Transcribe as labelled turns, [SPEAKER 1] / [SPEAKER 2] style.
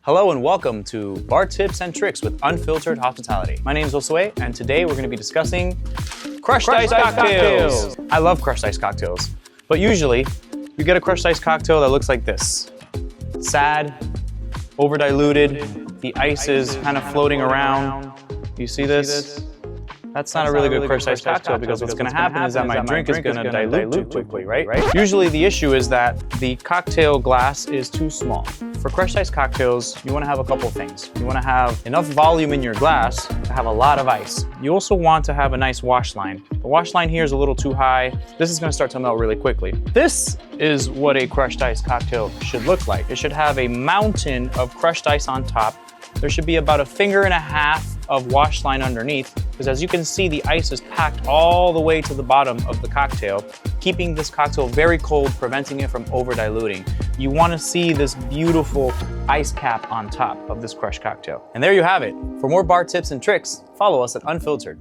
[SPEAKER 1] Hello and welcome to Bar Tips and Tricks with Unfiltered Hospitality. My name is Josue, and today we're going to be discussing crushed ice cocktails. I love crushed ice cocktails, but usually you get a crushed ice cocktail that looks like this. Sad, over diluted, the ice is kind of floating around. You see this? That's not a really good crushed ice cocktail because what's going to happen is that my drink is going to dilute too quickly, right? Usually the issue is that the cocktail glass is too small. For crushed ice cocktails, you want to have a couple things. You want to have enough volume in your glass to have a lot of ice. You also want to have a nice wash line. The wash line here is a little too high. This is going to start to melt really quickly. This is what a crushed ice cocktail should look like. It should have a mountain of crushed ice on top. There should be about 1.5 fingers of wash line underneath, because as you can see, the ice is packed all the way to the bottom of the cocktail, keeping this cocktail very cold, preventing it from over diluting. You want to see this beautiful ice cap on top of this crushed cocktail. And there you have it. For more bar tips and tricks, follow us at Unfiltered.